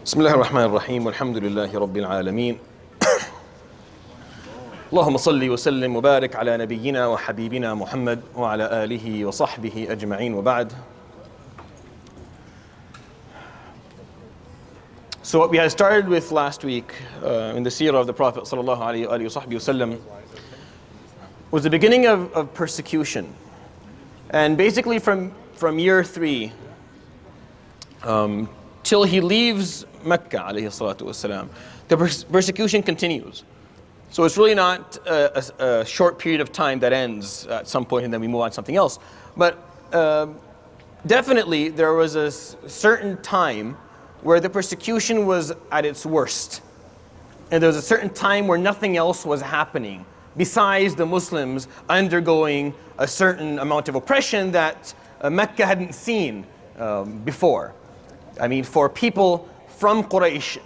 بسم الله الرحمن الرحيم والحمد لله رب العالمين اللهم صل وسلم وبارك على نبينا وحبيبنا محمد وعلى آله وصحبه أجمعين وبعد. So what we had started with last week in the Seerah of the Prophet sallallahu alaihi wasallam was the beginning of persecution. And basically from year 3 till he leaves Mecca alayhi salatu wasalam, the persecution continues. So it's really not a short period of time that ends at some point and then we move on to something else. But definitely there was a certain time where the persecution was at its worst. And there was a certain time where nothing else was happening besides the Muslims undergoing a certain amount of oppression that Mecca hadn't seen before. I mean, for people from Quraysh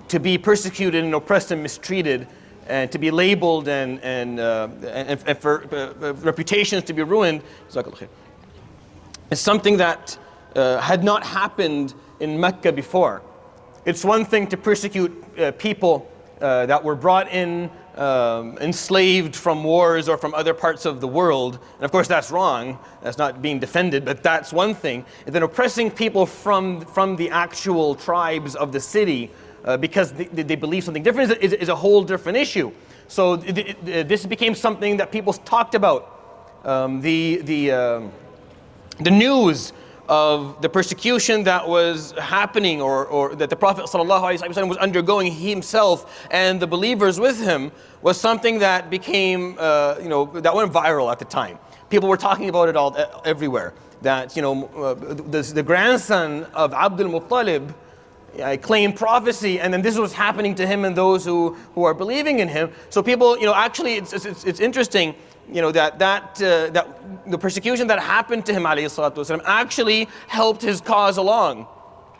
to be persecuted and oppressed and mistreated and to be labeled and for reputations to be ruined, it's something that had not happened in Mecca before. It's one thing to persecute people that were brought in enslaved from wars or from other parts of the world, and of course that's wrong, that's not being defended, but that's one thing. And then oppressing people from the actual tribes of the city because they believe something different is a whole different issue. So this became something that people talked about. The news of the persecution that was happening or that the Prophet ﷺ was undergoing, he himself and the believers with him, was something that became, that went viral at the time. People were talking about it all everywhere. That, the grandson of Abdul Muttalib claimed prophecy, and then this was happening to him and those who are believing in him. So people, actually, it's interesting. That the persecution that happened to him ﷺ actually helped his cause along.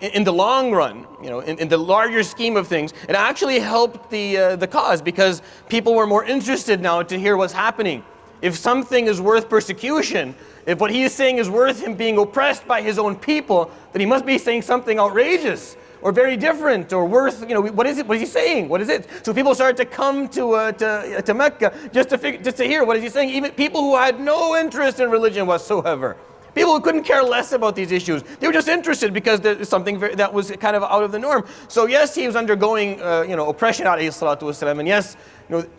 In the long run, in the larger scheme of things, it actually helped the cause because people were more interested now to hear what's happening. If something is worth persecution, if what he is saying is worth him being oppressed by his own people, then he must be saying something outrageous or very different, or worth, what is it? What is he saying? What is it? So people started to come to Mecca just to hear what is he saying. Even people who had no interest in religion whatsoever, people who couldn't care less about these issues, they were just interested because there's something that was kind of out of the norm. So yes, he was undergoing oppression alayhi salatu wasalam, and yes,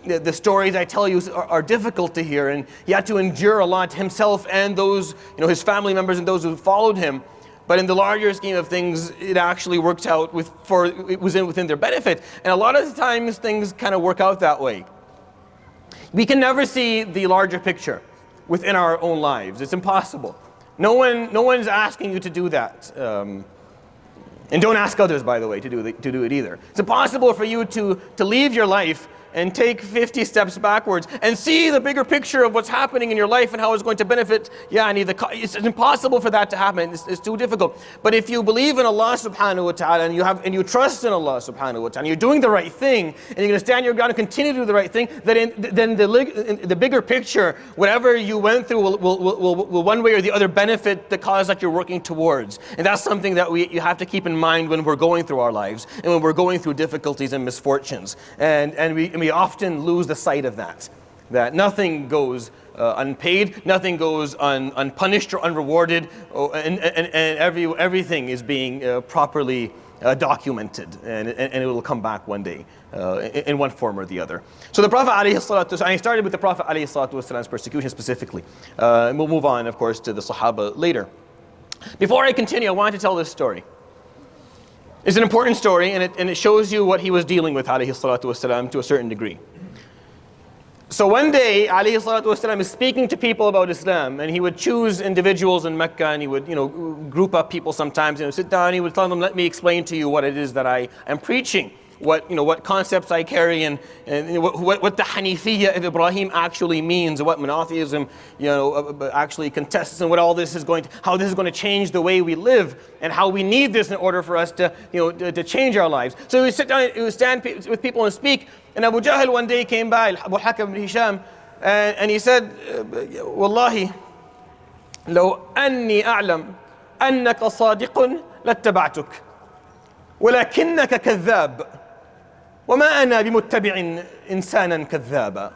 the stories I tell you are difficult to hear, and he had to endure a lot himself and those, his family members and those who followed him. But in the larger scheme of things, it actually worked out within their benefit. And a lot of the times things kind of work out that way. We can never see the larger picture within our own lives. It's impossible. No one's asking you to do that. And don't ask others, by the way, to do it either. It's impossible for you to leave your life and take 50 steps backwards and see the bigger picture of what's happening in your life and how it's going to benefit. It's impossible for that to happen. It's too difficult. But if you believe in Allah subhanahu wa ta'ala and you trust in Allah subhanahu wa ta'ala, and you're doing the right thing, and you're going to stand your ground and continue to do the right thing, then the bigger picture, whatever you went through will one way or the other benefit the cause that you're working towards. And that's something that you have to keep in mind when we're going through our lives and when we're going through difficulties and misfortunes. And we often lose the sight of that nothing goes unpaid, nothing goes unpunished or unrewarded, and everything is being properly documented, and it will come back one day in one form or the other. So the Prophet I started with the Prophet ﷺ's persecution specifically. And we'll move on, of course, to the Sahaba later. Before I continue, I wanted to tell this story. It's an important story, and it shows you what he was dealing with ﷺ to a certain degree. So one day ﷺ is speaking to people about Islam, and he would choose individuals in Mecca, and he would group up people sometimes, sit down, and he would tell them, let me explain to you what it is that I am preaching. What concepts I carry and what the Hanifiyya of Ibrahim actually means, what monotheism actually contests, and what all this is how this is going to change the way we live, and how we need this in order for us to change our lives. So he would sit down, he would stand with people and speak. And Abu Jahl one day came by, Abu Hakam ibn Hisham, and he said, Wallahi, لو أني أعلم أنك صادق لاتبعتك. ولكنك كذاب وما أنا بمتبع إنسانا كذابا.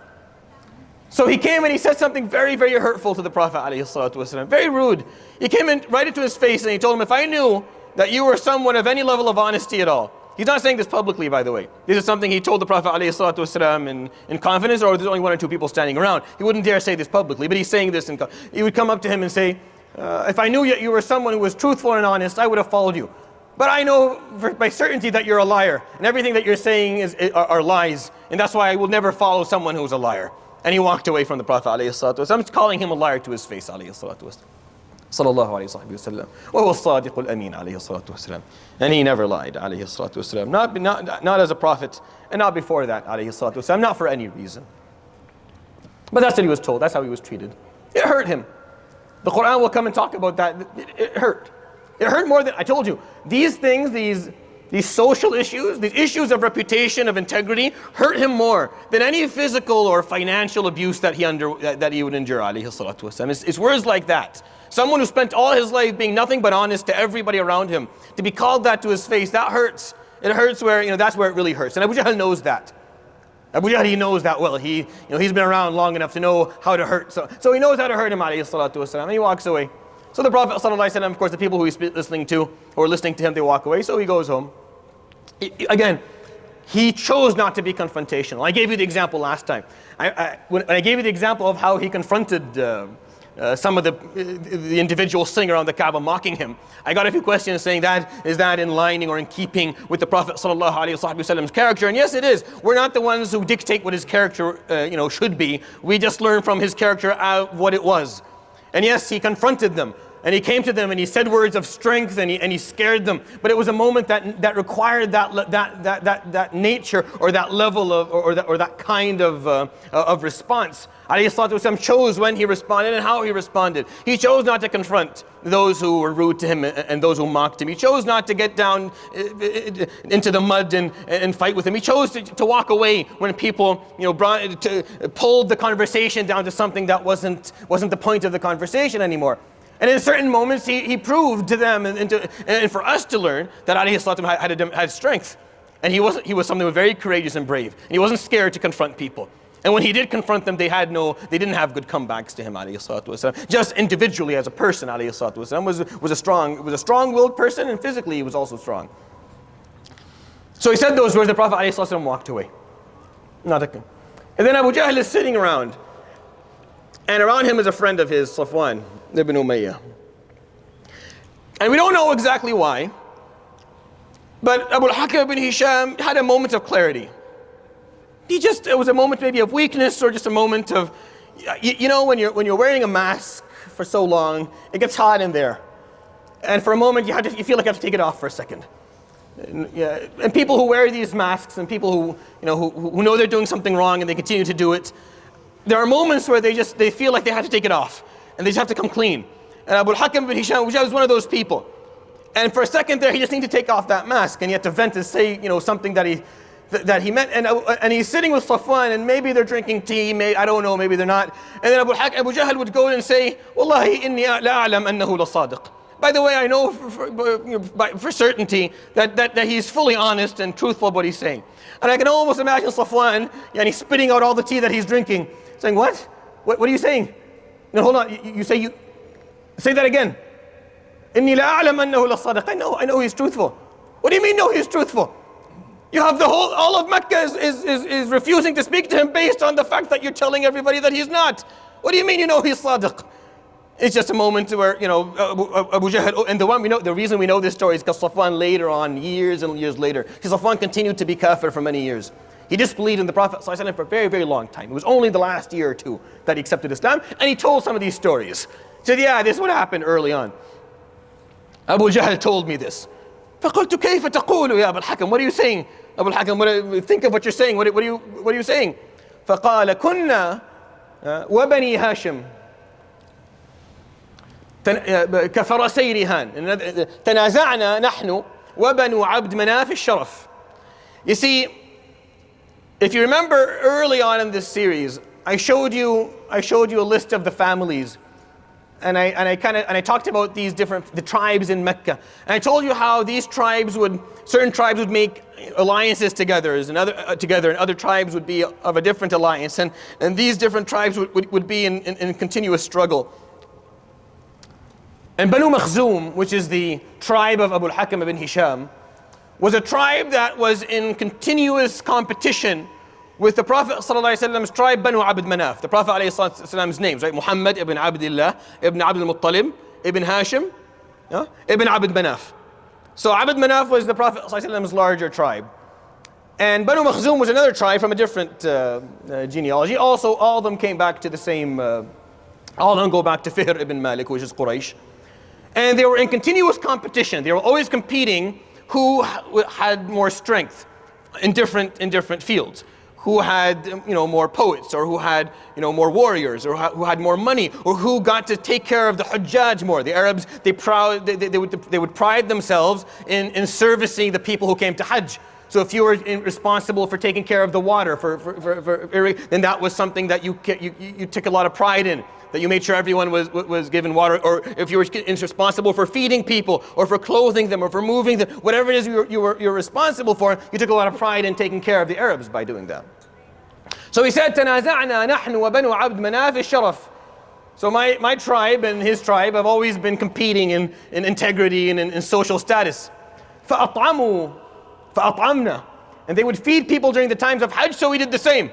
So he came and he said something very, very hurtful to the Prophet ﷺ, very rude. He came in right into his face and he told him, if I knew that you were someone of any level of honesty at all. He's not saying this publicly, by the way. This is something he told the Prophet ﷺ in confidence, or there's only one or two people standing around. He wouldn't dare say this publicly, but he's saying this. He would come up to him and say, if I knew that you were someone who was truthful and honest, I would have followed you. But I know by certainty that you're a liar, and everything that you're saying are lies, and that's why I will never follow someone who's a liar. And he walked away from the Prophet ﷺ, calling him a liar to his face ﷺ. Sallallahu alayhi wa sallam. وَهُوَ الصَّادِقُ الْأَمِينَ alayhi salatu wasalam. And he never lied alayhi salatu wasalam. Not as a prophet, and not before that alayhi salatu wasalam, not for any reason. But that's what he was told, that's how he was treated. It hurt him. The Quran will come and talk about that. It hurt. It hurt more than, I told you, these things, these social issues, these issues of reputation, of integrity, hurt him more than any physical or financial abuse that he would endure, alayhi salatu wasalam. It's words like that. Someone who spent all his life being nothing but honest to everybody around him, to be called that to his face, that hurts. It hurts where, that's where it really hurts. And Abu Jahl knows that. Abu Jahl, he knows that well. He's been around long enough to know how to hurt. So he knows how to hurt him, alayhi salatu wasalam, and he walks away. So the Prophet ﷺ, of course, the people who he's listening to, who are listening to him, they walk away. So he goes home. Again, he chose not to be confrontational. I gave you the example last time. When I gave you the example of how he confronted some of the individuals sitting around the Kaaba mocking him, I got a few questions saying is that in lining or in keeping with the Prophet ﷺ's character? And yes, it is. We're not the ones who dictate what his character should be. We just learn from his character what it was. And yes, he confronted them. And he came to them and he said words of strength and he scared them. But it was a moment that required that nature or that level of or that kind of response. Alayhi salatu wasalam chose when he responded and how he responded. He chose not to confront those who were rude to him and those who mocked him. He chose not to get down into the mud and fight with him. He chose to walk away when people pulled the conversation down to something that wasn't the point of the conversation anymore. And in certain moments, he proved to them and for us to learn that alayhi salatu had strength. And he was something very courageous and brave. And he wasn't scared to confront people. And when he did confront them, they didn't have good comebacks to him, alayhi salatu wasalam. Just individually as a person, alayhi salatu wasalam, was a strong-willed person, and physically he was also strong. So he said those words, the Prophet alayhi salatu wasalam walked away. And then Abu Jahl is sitting around. And around him is a friend of his, Safwan ibn Umayyah. And we don't know exactly why, but Abu al-Hakam ibn Hisham had a moment of clarity. It was a moment maybe of weakness, or just a moment of, when you're wearing a mask for so long, it gets hot in there. And for a moment, you feel like you have to take it off for a second. And people who wear these masks, and people who know they're doing something wrong and they continue to do it, there are moments where they feel like they have to take it off, and they just have to come clean. And Abu al-Hakam ibn Hisham was one of those people. And for a second there, he just needed to take off that mask, and he had to vent and say, something that he meant. And he's sitting with Safwan, and maybe they're drinking tea, I don't know, maybe they're not. And then Abu Jahl would go in and say, Wallahi inni la a'lam annahu la sadiq. By the way, I know for certainty that he's fully honest and truthful what he's saying. And I can almost imagine Safwan, and he's spitting out all the tea that he's drinking, saying, what are you saying? No, hold on, you say that again. Inni la a'lam annahu la sadiq. I know he's truthful. What do you mean, no, he's truthful? You have all of Mecca is refusing to speak to him based on the fact that you're telling everybody that he's not. What do you mean he's sadiq? It's just a moment where, Abu Jahl, and the reason we know this story is because Safwan later on, years and years later, because Safwan continued to be kafir for many years. He disbelieved in the Prophet ﷺ for a very, very long time. It was only the last year or two that he accepted Islam, and he told some of these stories. He said, yeah, this is what happened early on. Abu Jahl told me this. فَقُلْتُ كَيْفَ تَقُولُ يَا أَبَا الْحَكَمِ. What are you saying? Abu al-Hakam, think of what you're saying. What are you saying? فَقَالَ كُنَّا وَبَنِي هَاشِمٍ كفرسي رهان تنازعنا نحن وبنو عبد مناف الشرف. You see, if you remember early on in this series, I showed you a list of the families And I talked about the tribes in Mecca. And I told you how these certain tribes would make alliances together, and other tribes would be of a different alliance. And these different tribes would be in continuous struggle. And Banu Makhzum, which is the tribe of Abu al-Hakam ibn Hisham, was a tribe that was in continuous competition with the Prophet ﷺ's tribe, Banu Abd Manaf. The Prophet ﷺ's names, right? Muhammad ibn Abdullah, ibn Abd al-Muttalib, ibn Hashim, ibn Abd Manaf. So Abd Manaf was the Prophet ﷺ's larger tribe. And Banu Makhzum was another tribe from a different genealogy. Also, all of them came back to the same, all of them go back to Fihr ibn Malik, which is Quraysh. And they were in continuous competition. They were always competing who had more strength in different fields. Who had more poets, or who had more warriors, or who had more money, or who got to take care of the Hujjaj more. The Arabs, they would pride themselves in servicing the people who came to Hajj. So if you were responsible for taking care of the water, then that was something that you took a lot of pride in. That you made sure everyone was given water, or if you were responsible for feeding people, or for clothing them, or for moving them, whatever it is you're responsible for, you took a lot of pride in taking care of the Arabs by doing that. So he said, تَنَازَعْنَا نَحْنُ وَبَنُوا عَبْدِ مَنَافِ الشَّرَفِ. So my tribe and his tribe have always been competing in integrity and in social status. فَأَطْعَمْنَا. And they would feed people during the times of Hajj, so we did the same.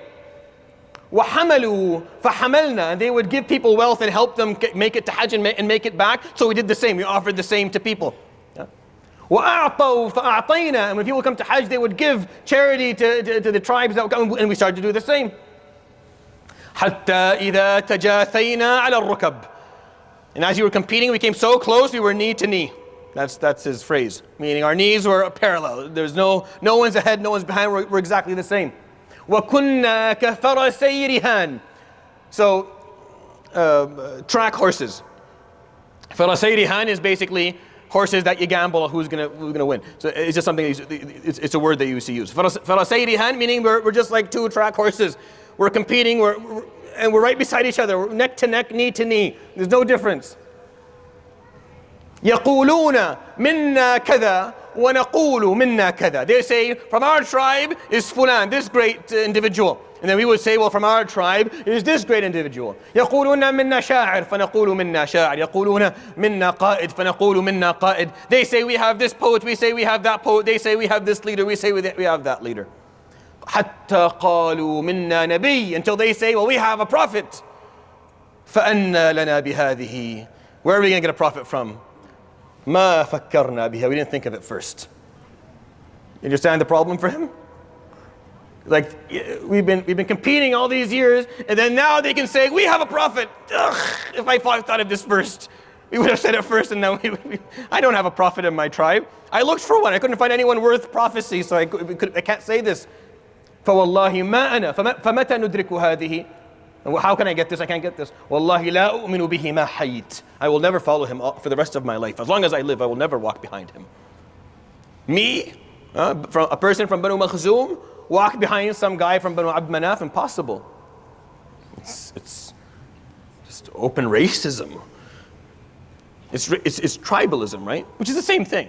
وَحَمَلُوا فَحَمَلْنَا. And they would give people wealth and help them make it to Hajj and make it back, so we did the same. We offered the same to people. وَأَعْطَوْا فَأَعْطَيْنَا. And when people come to Hajj, they would give charity to the tribes that would come, and we started to do the same. حَتَّى إِذَا تَجَاثَيْنَا عَلَى الرُّكَبِ. And as you were competing, we came so close, we were knee to knee. That's his phrase, meaning our knees were parallel. There's no one's ahead, no one's behind, we're exactly the same. وَكُنَّا كَفَرَسَيْ رِهَانٍ. So, track horses. Farasay rihan is basically horses that you gamble on who's gonna win. So it's just something, it's a word they used to use. Farasay rihan, meaning we're just like two track horses. We're competing, and we're right beside each other. We're neck to neck, knee to knee. There's no difference. يَقُولُونَ مِنَّا كَذَا وَنَقُولُ مِنَّا كَذَا. They say, from our tribe is Fulan, this great individual. And then we would say, well, from our tribe is this great individual. يَقُولُونَ مِنَّا شَاعِرٌ فَنَقُولُ مِنَّا شَاعِرٌ. يَقُولُونَ مِنَّا قَائِدٌ فَنَقُولُ مِنَّا قَائِدٌ. They say we have this poet, we say we have that poet. They say we have this leader, we say we have that leader. حَتَّى قَالُوا مِنَّا نَبِيٌّ. Until they say, well, we have a prophet. فَأَنَّا لَنَا بِهَذِهِ. Where are we going to get a prophet from? مَا فَكَّرْنَا بِهَا. We didn't think of it first. You understand the problem for him? Like, we've been competing all these years, and then now they can say, we have a prophet. Ugh, if I thought of this first, we would have said it first, and now I don't have a prophet in my tribe. I looked for one. I couldn't find anyone worth prophecy, so I can't say this. فَوَاللَّهِ مَا أَنَا فَمَتَى نُدْرِكُ هَذِهِ. And how can I get this? I can't get this. وَاللَّهِ لَا أُؤْمِنُ بِهِ مَا حَيِّتْ. I will never follow him for the rest of my life. As long as I live, I will never walk behind him. Me, from a person from Banu Makhzum, walk behind some guy from Banu Abd Manaf? Impossible. It's just open racism. It's tribalism, right? Which is the same thing.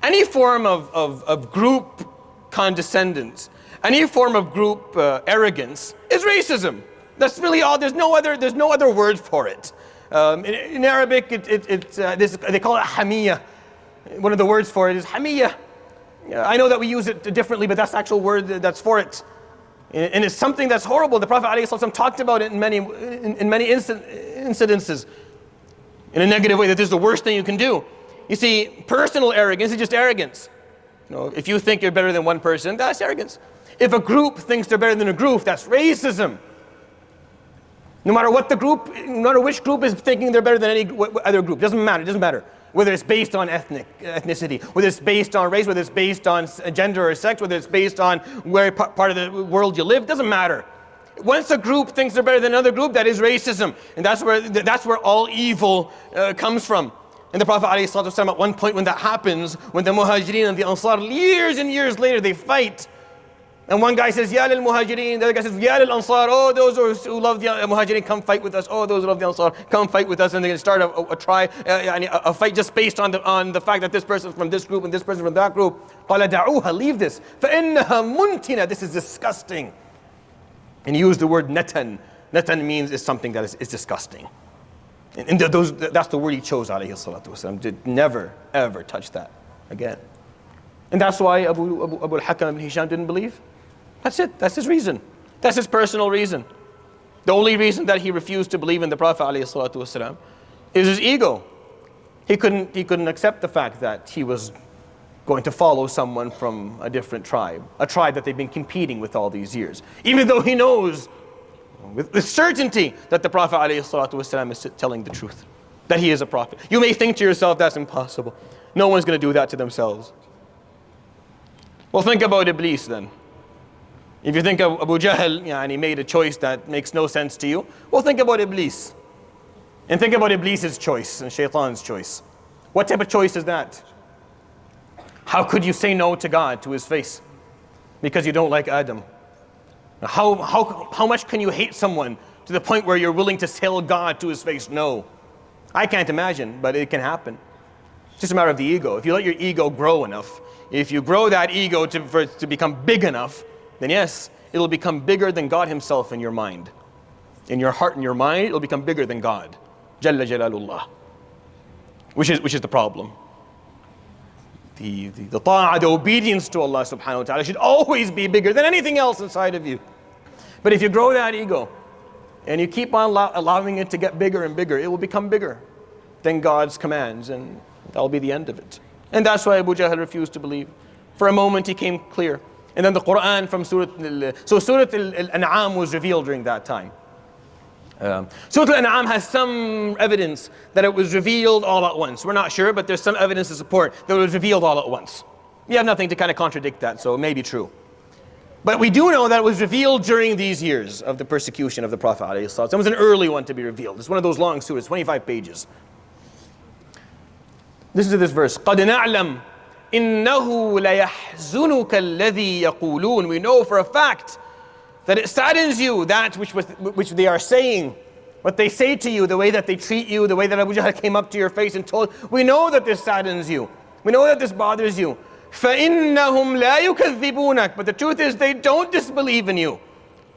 Any form of group condescendence, any form of group arrogance is racism. That's really all. There's no other word for it. In Arabic, they call it Hanya. One of the words for it is Hamiyah. I know that we use it differently, but that's the actual word that's for it. And it's something that's horrible. The Prophet ﷺ talked about it in many incidences in a negative way, that this is the worst thing you can do. You see, personal arrogance is just arrogance. If you think you're better than one person, that's arrogance. If a group thinks they're better than a group, that's racism. No matter what the group, no matter which group is thinking they're better than any other group, doesn't matter. It doesn't matter. Whether it's based on ethnicity, whether it's based on race, whether it's based on gender or sex, whether it's based on where part of the world you live, doesn't matter. Once a group thinks they're better than another group, that is racism. And that's where all evil comes from. And the Prophet ﷺ, at one point when that happens, when the Muhajirin and the Ansar, years and years later, they fight. And one guy says, Ya lil muhajirin. The other guy says, Ya lil ansar. Oh, those who love the muhajirin, come fight with us. Oh, those who love the ansar, come fight with us. And they're going to start a fight just based on the fact that this person from this group and this person from that group. قَالَ دَعُوهَا, leave this. فَإِنَّهَا مُنْتِنَةٌ, this is disgusting. And he used the word natan. Natan means is something that is disgusting. And that's the word he chose, alayhi salatu wasalam. Did never, ever touch that again. And that's why Abu al-Hakam ibn Hisham didn't believe. That's it. That's his reason. That's his personal reason. The only reason that he refused to believe in the Prophet ﷺ is his ego. He couldn't accept the fact that he was going to follow someone from a different tribe, a tribe that they've been competing with all these years. Even though he knows with certainty that the Prophet ﷺ is telling the truth, that he is a prophet. You may think to yourself, that's impossible. No one's going to do that to themselves. Well, think about Iblis then. If you think of Abu Jahl, and he made a choice that makes no sense to you, well, think about Iblis. And think about Iblis's choice and Shaitan's choice. What type of choice is that? How could you say no to God, to his face? Because you don't like Adam. How much can you hate someone to the point where you're willing to tell God to his face no? I can't imagine, but it can happen. It's just a matter of the ego. If you let your ego grow enough, if you grow that ego for it to become big enough, then yes, it'll become bigger than God himself in your mind. In your heart and your mind, it'll become bigger than God. Jalla Jalalullah. Which is the problem. The ta'ah, the obedience to Allah subhanahu wa ta'ala should always be bigger than anything else inside of you. But if you grow that ego, and you keep on allowing it to get bigger and bigger, it will become bigger than God's commands, and that'll be the end of it. And that's why Abu Jahl refused to believe. For a moment he came clear. And then the Quran from Surah Al-An'am was revealed during that time. Surah Al-An'am has some evidence that it was revealed all at once. We're not sure, but there's some evidence to support that it was revealed all at once. You have nothing to kind of contradict that, so it may be true. But we do know that it was revealed during these years of the persecution of the Prophet ﷺ. It was an early one to be revealed. It's one of those long surahs, 25 pages. Listen to this verse. قَدْ نَعْلَمْ إِنَّهُ لَيَحْزُنُكَ الَّذِي يَقُولُونَ. We know for a fact that it saddens you, that which they are saying, what they say to you, the way that they treat you, the way that Abu Jahl came up to your face and told. We know that this saddens you. We know that this bothers you. فَإِنَّهُمْ لَا يُكَذِّبُونَكَ. But the truth is, they don't disbelieve in you.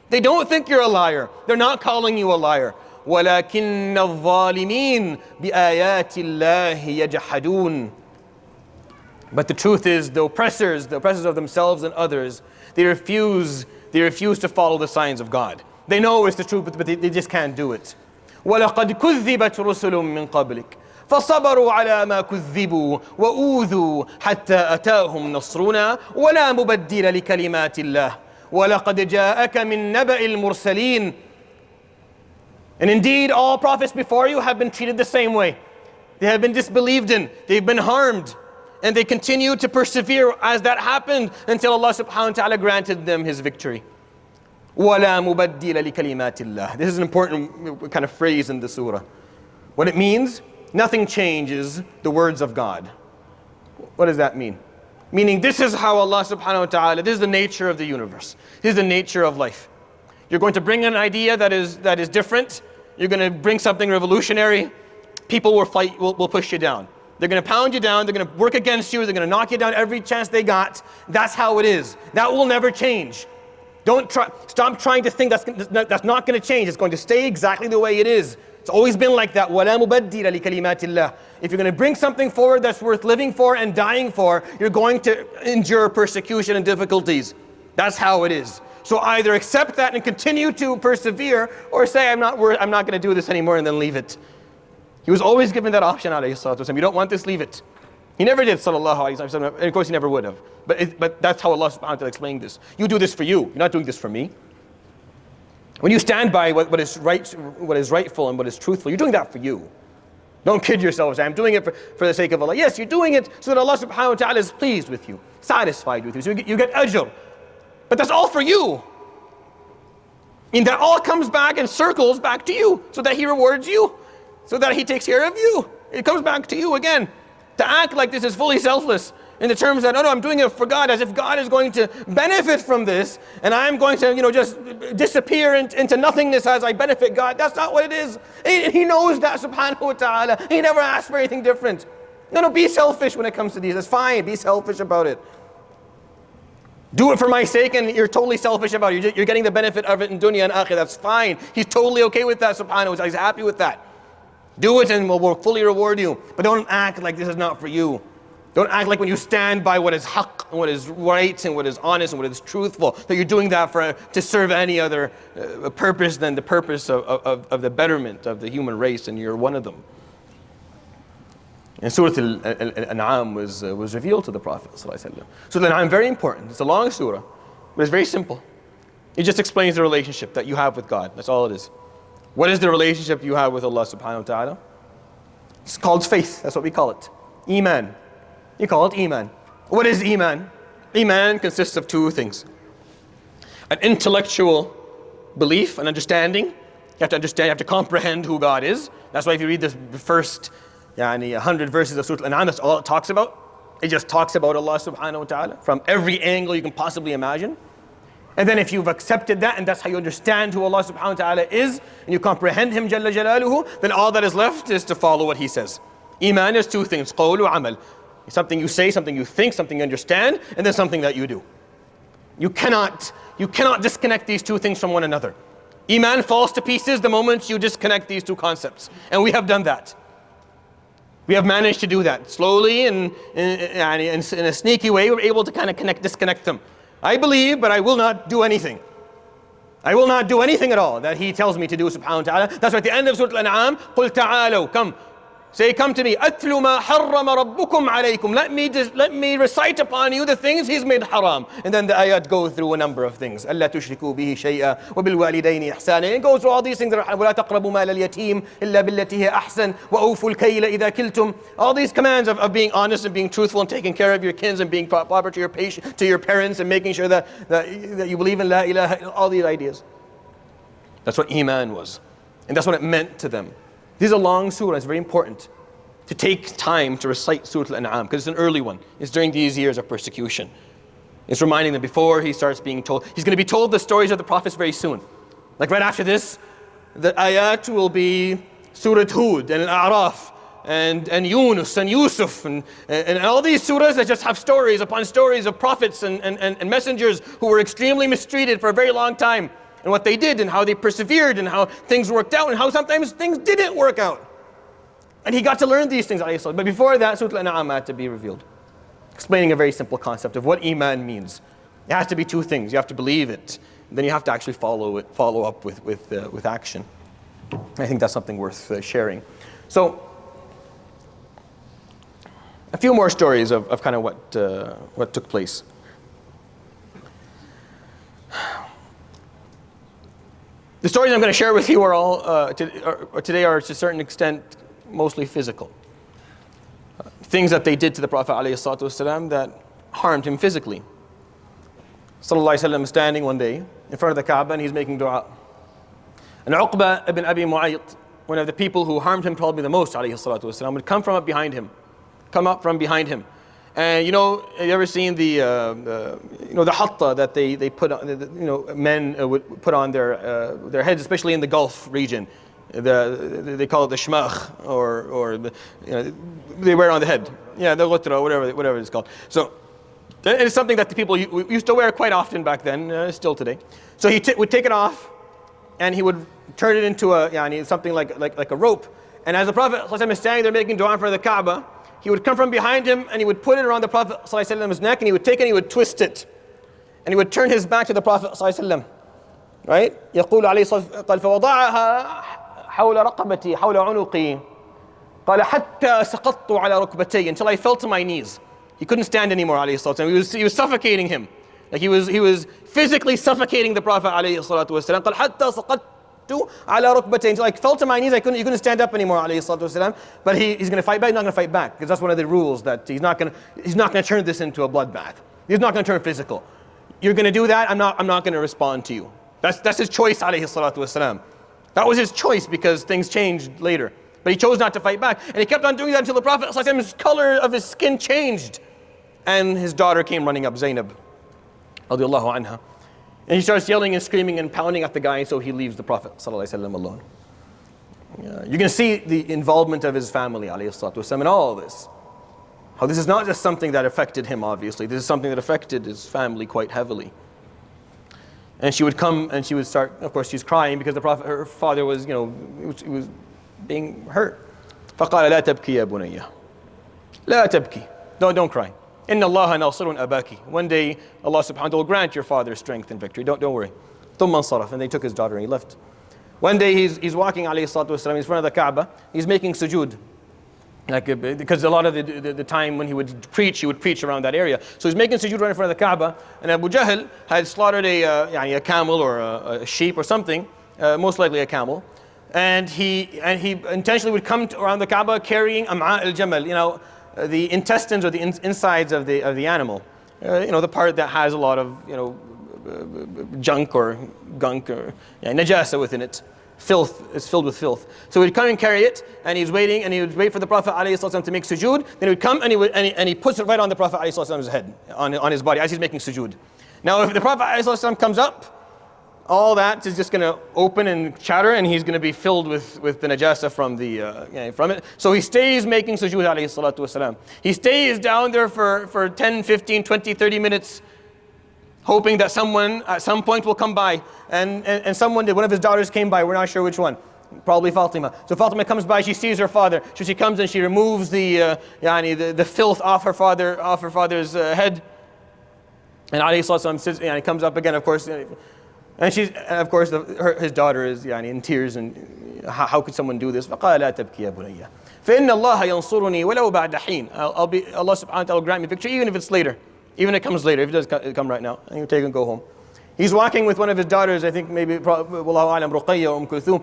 They don't think you're a liar. They're not calling you a liar. وَلَكِنَّ الظَّالِمِينَ بِآيَاتِ اللَّهِ يَجْحَدُونَ. But the truth is, the oppressors of themselves and others, they refuse to follow the signs of God. They know it's the truth, but they just can't do it. وَلَقَدْ كُذِّبَتْ رُسُلٌ مِّن قَبْلِكَ فَصَبَرُوا عَلَى مَا كُذِّبُوا وَأُوذُوا حَتَّى أَتَاهُمْ نَصْرُنَا وَلَا مُبَدِّلَ لِكَلِمَاتِ اللَّهِ وَلَقَدْ جَاءَكَ مِن نَبَإِ الْمُرْسَلِينَ. And indeed, all prophets before you have been treated the same way. They have been disbelieved in, they've been harmed, and they continue to persevere as that happened until Allah subhanahu wa ta'ala granted them His victory. وَلَا مُبَدِّلَ لِكَلِمَاتِ اللَّهِ. This is an important kind of phrase in the surah. What it means, nothing changes the words of God. What does that mean? Meaning this is how Allah subhanahu wa ta'ala, this is the nature of the universe. This is the nature of life. You're going to bring an idea that is different. You're going to bring something revolutionary. People will fight, will push you down. They're going to pound you down. They're going to work against you. They're going to knock you down every chance they got. That's how it is. That will never change. Stop trying to think that's not going to change. It's going to stay exactly the way it is. It's always been like that. وَلَا مُبَدِّلَ لِكَلِمَاتِ اللَّهِ. If you're going to bring something forward that's worth living for and dying for, you're going to endure persecution and difficulties. That's how it is. So either accept that and continue to persevere, or say, I'm not going to do this anymore, and then leave it. He was always given that option, alayhi salatu wasalam. You don't want this, leave it. He never did, sallallahu alayhi wa sallam. And of course he never would have. But that's how Allah subhanahu wa ta'ala explained this. You do this for you. You're not doing this for me. When you stand by what is right, what is rightful and what is truthful, you're doing that for you. Don't kid yourselves. I'm doing it for the sake of Allah. Yes, you're doing it so that Allah subhanahu wa ta'ala is pleased with you, satisfied with you. So you get ajr. But that's all for you. And that all comes back and circles back to you, so that He rewards you, so that He takes care of you. It comes back to you again. To act like this is fully selfless, in the terms that, no, I'm doing it for God, as if God is going to benefit from this, and I'm going to, just disappear into nothingness as I benefit God. That's not what it is. He knows that, subhanahu wa ta'ala. He never asked for anything different. No, be selfish when it comes to these. That's fine. Be selfish about it. Do it for my sake, and you're totally selfish about it. You're getting the benefit of it in dunya and akhirah. That's fine. He's totally okay with that, subhanahu wa ta'ala. He's happy with that. Do it and we'll fully reward you. But don't act like this is not for you. Don't act like when you stand by what is haqq, and what is right, and what is honest, and what is truthful, that you're doing that to serve any other purpose than the purpose of the betterment of the human race, and you're one of them. And Surah Al-An'am was revealed to the Prophet ﷺ. Surah Al-An'am is very important. It's a long surah, but it's very simple. It just explains the relationship that you have with God. That's all it is. What is the relationship you have with Allah subhanahu wa ta'ala? It's called faith. That's what we call it. Iman. You call it Iman. What is Iman? Iman consists of two things. An intellectual belief, an understanding. You have to understand, you have to comprehend who God is. That's why if you read the first 100 verses of Surah Al-An'am, that's all it talks about. It just talks about Allah subhanahu wa ta'ala from every angle you can possibly imagine. And then if you've accepted that, and that's how you understand who Allah subhanahu wa ta'ala is, and you comprehend Him Jalla Jalaluhu, then all that is left is to follow what He says. Iman is two things, qawl wa amal. Something you say, something you think, something you understand, and then something that you do. You cannot disconnect these two things from one another. Iman falls to pieces the moment you disconnect these two concepts. And we have done that. We have managed to do that. Slowly and in a sneaky way, we're able to disconnect them. I believe, but I will not do anything. I will not do anything at all that He tells me to do, subhanahu wa ta'ala. That's why at the end of Surah Al-An'am, قُلْ تَعَالَوْا, come. Say, come to me. أَتْلُ مَا حَرَّمَ رَبُّكُمْ عَلَيْكُمْ. Let me recite upon you the things He's made haram. And then the ayat go through a number of things. أَلَّا تُشْرِكُوا بِهِ شَيْئًا وَبِالْوَالِدَيْنِ إِحْسَانًا. And it goes through all these things. وَلَا تَقْرَبُوا مَالَ الْيَتِيمِ إِلَّا بِالَّتِي هِيَ أَحْسَنُ وَأَوْفُوا الْكَيْلَ إِذَا كِلْتُمْ. All these commands of being honest and being truthful and taking care of your kids and being proper to your parents and making sure that you believe in La ilaha, all these ideas. That's what Iman was. And that's what it meant to them. These are long surahs. It's very important to take time to recite Surah Al-An'am, because it's an early one. It's during these years of persecution. It's reminding them before he starts being told. He's going to be told the stories of the prophets very soon. Like right after this, the ayat will be Surah Hud and Al-A'raf and Yunus and Yusuf and all these surahs that just have stories upon stories of prophets and messengers who were extremely mistreated for a very long time, and what they did and how they persevered and how things worked out and how sometimes things didn't work out. And he got to learn these things, but before that, Surah Al-An'am had to be revealed, explaining a very simple concept of what Iman means. It has to be two things. You have to believe it, and then you have to actually follow up with action. I think that's something worth sharing. So, a few more stories of kind of what took place. The stories I'm going to share with you are all today are to a certain extent mostly physical. Things that they did to the Prophet ﷺ that harmed him physically. Sallallahu Alaihi Wasallam is standing one day in front of the Kaaba and he's making dua. And Uqba ibn Abi Mu'ayt, one of the people who harmed him probably the most, ﷺ, would come up from behind him. And you ever seen the hatta that they put on, men would put on their heads, especially in the Gulf region. They call it the shmach, or they wear it on the head. Yeah, the ghutra, whatever it's called. So it's something that the people used to wear quite often back then, still today. So he would take it off, and he would turn it into something like a rope. And as the Prophet ﷺ is standing there making dua in front of the Kaaba, he would come from behind him and he would put it around the Prophet ﷺ's neck, and he would take it and he would twist it. And he would turn his back to the Prophet ﷺ. Right? يقول عليه الصلاة والسلام فوضعها حول رقبتي حول عنقي قال حتى سقطت على ركبتي, until I fell to my knees. He couldn't stand anymore, عليه الصلاة والسلام. He was suffocating him. Like he was physically suffocating the Prophet عليه الصلاة والسلام. قال حتى سقطت على ركبتي, until I fell to my knees. He couldn't stand up anymore, عليه الصلاة والسلام. But he's going to fight back. He's not going to fight back, because that's one of the rules, that he's not going to turn this into a bloodbath. He's not going to turn physical. You're going to do that, I'm not going to respond to you. That's his choice, عليه الصلاة والسلام. That was his choice, because things changed later. But he chose not to fight back. And he kept on doing that until the Prophet's color of his skin changed. and his daughter came running up, Zainab, radiallahu anha. And he starts yelling and screaming and pounding at the guy, so he leaves the Prophet ﷺ alone. You can see the involvement of his family, ﷺ, in all of this. How this is not just something that affected him, obviously. This is something that affected his family quite heavily. And she would come and she would start, of course, she's crying because the Prophet, her father was, he was being hurt. فَقَالَ لَا تَبْكِي يَا بُنَيَّ لَا تَبْكِي. Don't cry. إِنَّ اللَّهَ نَاصِرٌ أَبَاكِ. One day, Allah subhanahu wa ta'ala will grant your father strength and victory. Don't worry. ثُمَّ انصَرَفَ. And they took his daughter and he left. One day he's walking, alayhi salatu wasalam, he's in front of the Kaaba. He's making sujood. Because a lot of the time when he would preach around that area. So he's making sujood right in front of the Kaaba. And Abu Jahl had slaughtered a camel or a sheep or something, most likely a camel. And he intentionally would come around the Kaaba carrying am'a al-jamal, the intestines or the insides of the animal. The part that has a lot of junk or gunk or najasa within it. Filth, it's filled with filth. So he'd come and carry it, and he's waiting, and he would wait for the Prophet ﷺ to make sujood. Then he would come and he puts it right on the Prophet ﷺ's head, on his body, as he's making sujood. Now if the Prophet ﷺ comes up, all that is just going to open and chatter, and he's going to be filled with the najasa from it. So he stays making sujood, alayhi salatu wasalam. He stays down there for 10, 15, 20, 30 minutes, hoping that someone at some point will come by. And someone did. One of his daughters came by. We're not sure which one. Probably Fatima. So Fatima comes by. She sees her father. So she comes and she removes the filth off her father's head. And alayhi salatu wasalam sits. He comes up again, of course. And his daughter is in tears. And how could someone do this? فقال لا تبكي يا بني فإن الله ينصرني ولو بعد حين. Allah subhanahu wa ta'ala will grant me victory even if it's later. Even if it comes later, if it does come right now, and you take and go home. He's walking with one of his daughters, I think maybe, Wallahu alam, Ruqayya or Kulthum.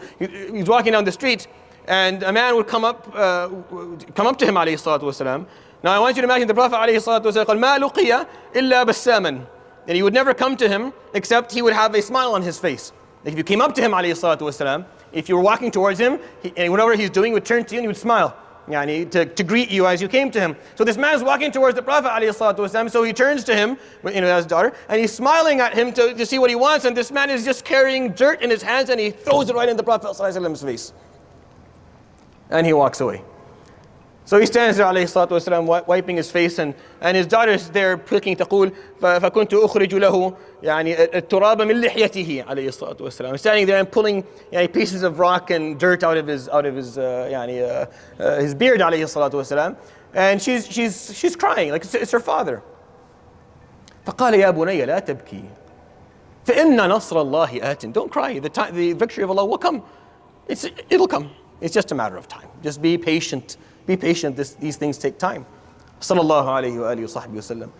He's walking down the street, and a man would come up to him, alayhi salatu wasalam. Now I want you to imagine the Prophet, alayhi salatu wasalam, قال ما لقي إلا بساما. And he would never come to him, except he would have a smile on his face. Like if you came up to him, alayhi salatu wasalam, if you were walking towards him, and whatever he's doing would turn to you and he would smile. To greet you as you came to him. So this man is walking towards the Prophet ﷺ, so he turns to him, his daughter, and he's smiling at him to see what he wants, and this man is just carrying dirt in his hands and he throws it right in the Prophet ﷺ's face. And he walks away. So he stands there ﷺ, wiping his face, and his daughter's there picking تقول فكنت أخرج له التراب من لحيته عليه الصلاة والسلام. I'm standing there and pulling pieces of rock and dirt out of his beard عليه الصلاة والسلام. And she's crying like it's her father. فقال يا بني لا تبكي فإن نصر الله آت. Don't cry. The victory of Allah will come. It'll come. It's just a matter of time. Just be patient. Be patient, these things take time. Sallallahu alayhi wa alihi wa sahbihi wa sallam.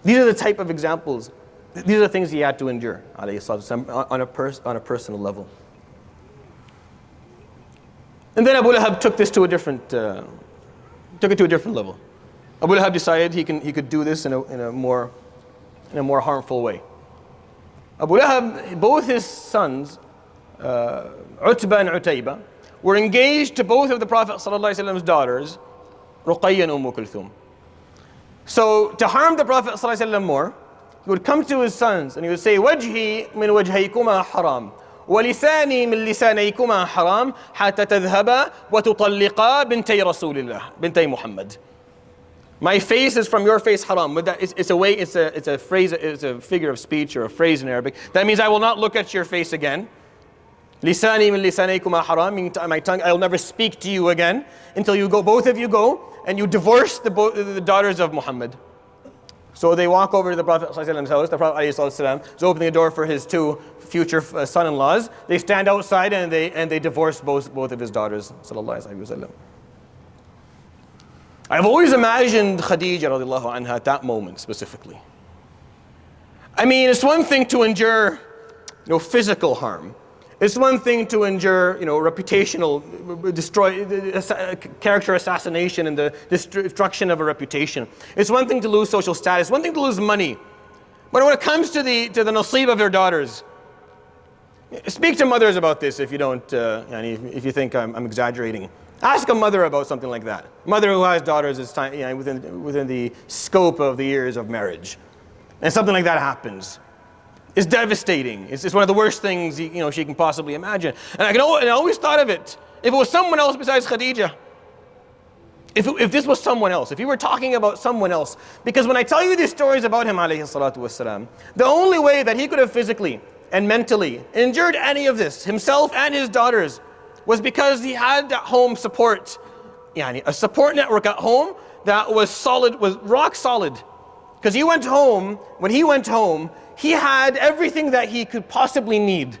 These are the type of examples. These are the things he had to endure, alayhi salatu on a personal level. And then Abu Lahab took this to a different level. Abu Lahab decided he could do this in a more harmful way. Abu Lahab, both his sons, Utbah and Utayba, were engaged to both of the Prophet ﷺ's daughters, Ruqayya and Kulthum. So to harm the Prophet ﷺ more, he would come to his sons and he would say, وَجْهِي مِنْ وَجْهَيْكُمَا حَرَامٌ وَلِسَانِي مِنْ لِسَانَيْكُمَا حَرَامٌ حَتَّى تَذْهَبَا وَتُطَلِّقَا بِنْتَيْ رَسُولِ اللَّهِ بِنْتَيْ مُحَمَّدٍ. My face is from your face haram. It's a phrase, it's a figure of speech or a phrase in Arabic. That means I will not look at your face again. Lisani min lisanaykuma haram, meaning my tongue, I will never speak to you again until you go, both of you go, and you divorce the daughters of Muhammad. So they walk over to the Prophet ﷺ's house. The Prophet ﷺ is opening the door for his two future son-in-laws. They stand outside and they divorce both of his daughters. I've always imagined Khadija radiallahu anha at that moment specifically. I mean, it's one thing to endure physical harm. It's one thing to endure, reputational, character assassination and the destruction of a reputation. It's one thing to lose social status, one thing to lose money. But when it comes to the nasib of your daughters, speak to mothers about this if you don't, if you think I'm exaggerating. Ask a mother about something like that. Mother who has daughters is within the scope of the years of marriage. And something like that happens. It's devastating. It's one of the worst things she can possibly imagine. And I always thought of it. If it was someone else besides Khadija, if this was someone else, if you were talking about someone else, because when I tell you these stories about him, alayhi salatu wasalam, the only way that he could have physically and mentally endured any of this, himself and his daughters, was because he had at home support, a support network at home that was solid, was rock solid. Because when he went home, he had everything that he could possibly need.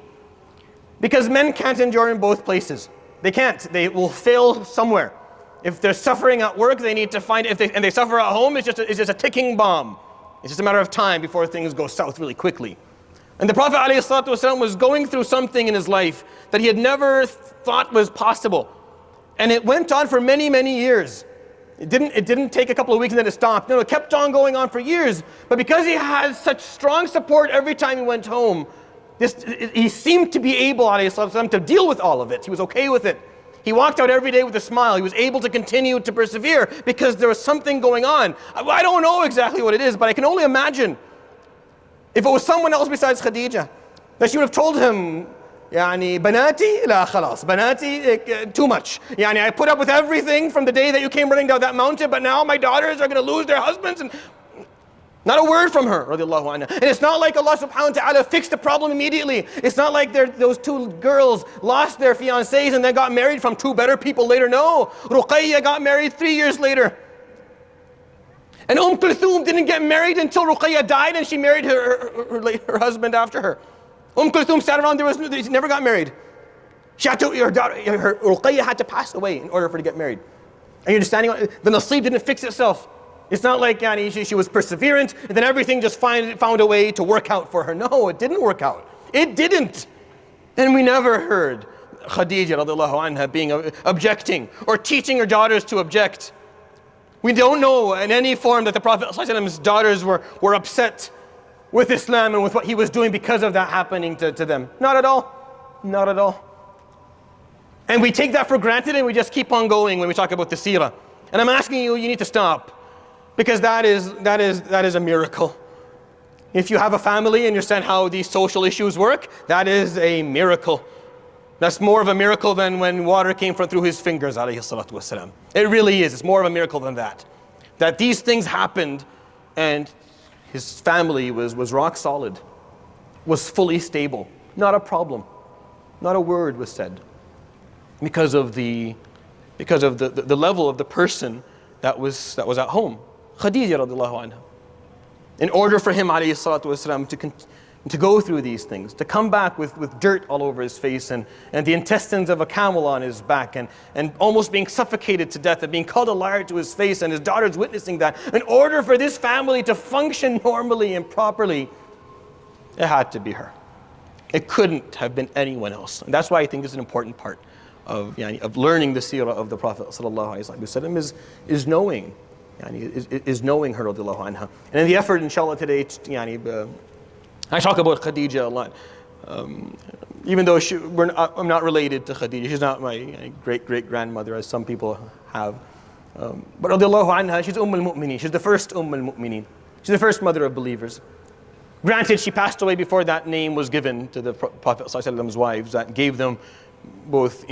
Because men can't endure in both places. They can't. They will fail somewhere. If they're suffering at work, they need to find it. And they suffer at home, it's just a ticking bomb. It's just a matter of time before things go south really quickly. And the Prophet ﷺ was going through something in his life that he had never thought was possible. And it went on for many, many years. It didn't take a couple of weeks and then it stopped. No, it kept on going on for years. But because he had such strong support every time he went home, he seemed to be able, ﷺ, to deal with all of it. He was okay with it. He walked out every day with a smile. He was able to continue to persevere because there was something going on. I don't know exactly what it is, but I can only imagine if it was someone else besides Khadija, that she would have told him, banati, la khalas, banati, too much. I put up with everything from the day that you came running down that mountain, but now my daughters are going to lose their husbands. And not a word from her, radiallahu anha. And it's not like Allah subhanahu wa ta'ala fixed the problem immediately. It's not like those two girls lost their fiancés and then got married from two better people later. No, Ruqayya got married 3 years later. And Kulthum didn't get married until Ruqayya died, and she married her husband after her. Kulthum sat around, she never got married. Ruqayya had to pass away in order for her to get married. Are you understanding? The nasib didn't fix itself. It's not like she was perseverant, and then everything just found a way to work out for her. No, it didn't work out. It didn't. And we never heard Khadija radiallahu anha objecting or teaching her daughters to object. We don't know in any form that the Prophet ﷺ's daughters were upset with Islam and with what he was doing because of that happening to them. Not at all. Not at all. And we take that for granted and we just keep on going when we talk about the seerah. And I'm asking you need to stop. Because that is a miracle. If you have a family and you understand how these social issues work, that is a miracle. That's more of a miracle than when water came through his fingers, alayhi salatu wasalam. It really is. It's more of a miracle than that. That these things happened and his family was rock solid, was fully stable. Not a problem. Not a word was said. Because of the level of the person that was at home. Khadija radiallahu anha. In order for him alayhi salatu wasalam to go through these things, to come back with dirt all over his face and the intestines of a camel on his back and almost being suffocated to death and being called a liar to his face and his daughters witnessing that, in order for this family to function normally and properly, it had to be her. It couldn't have been anyone else. And that's why I think it's an important part of learning the seerah of the Prophet sallallahu alaihi wasallam is knowing. Is knowing her radiallahu anha. And in the effort inshallah today, I talk about Khadija a lot. Even though I'm not related to Khadija, she's not my great-great-grandmother as some people have. But radiallahu anha, she's al-Mu'mineen. She's the first al-Mu'mineen. She's the first mother of believers. Granted, she passed away before that name was given to the Prophet ﷺ's wives that gave them both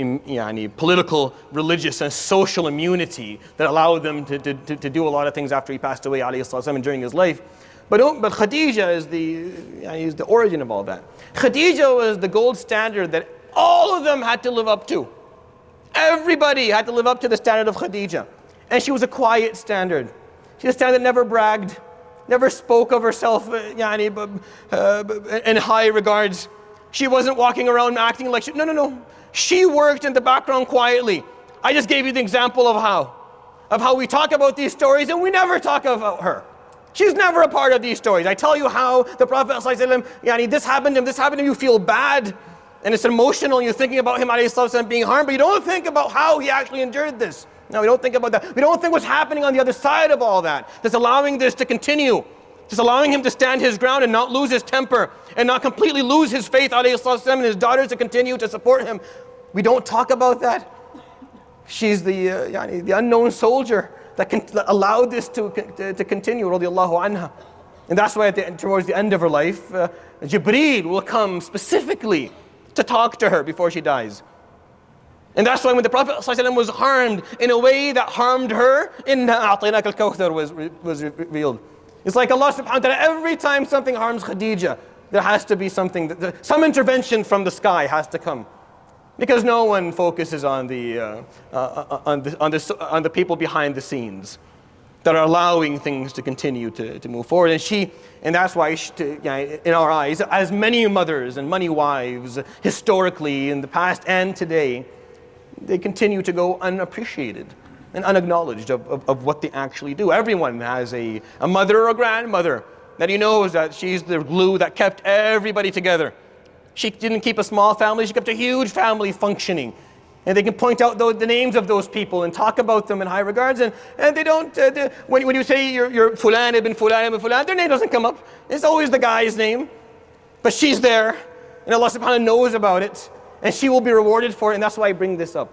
political, religious, and social immunity that allowed them to do a lot of things after he passed away and during his life. But Khadija is the origin of all that. Khadija was the gold standard that all of them had to live up to. Everybody had to live up to the standard of Khadija. And she was a quiet standard. She was a standard that never bragged, never spoke of herself in high regards. She wasn't walking around acting like no. She worked in the background quietly. I just gave you the example of how we talk about these stories and we never talk about her. She's never a part of these stories. I tell you how the Prophet ﷺ, this happened to him, you feel bad. And it's emotional, and you're thinking about him being harmed, but you don't think about how he actually endured this. No, we don't think about that. We don't think what's happening on the other side of all that. That's allowing this to continue. Just allowing him to stand his ground and not lose his temper and not completely lose his faith, and his daughters to continue to support him. We don't talk about that. She's the unknown soldier that allowed this to continue, radiallahu anha. And that's why towards the end of her life, Jibreel will come specifically to talk to her before she dies. And that's why when the Prophet ﷺ was harmed in a way that harmed her, إِنَّا أَعْطَيْنَاكَ الْكَوْثَرَ was revealed. It's like Allah subhanahu wa ta'ala, every time something harms Khadija, there has to be something, some intervention from the sky has to come. Because no one focuses on the people behind the scenes that are allowing things to continue to move forward. And that's why, in our eyes, as many mothers and many wives, historically, in the past and today, they continue to go unappreciated and unacknowledged of what they actually do. Everyone has a mother or a grandmother that he knows that she's the glue that kept everybody together. She didn't keep a small family, she kept a huge family functioning. And they can point out the names of those people and talk about them in high regards. And they don't, when you say you're Fulan ibn Fulan ibn Fulan, their name doesn't come up. It's always the guy's name. But she's there, and Allah subhanahu wa ta'ala knows about it, and she will be rewarded for it, and that's why I bring this up.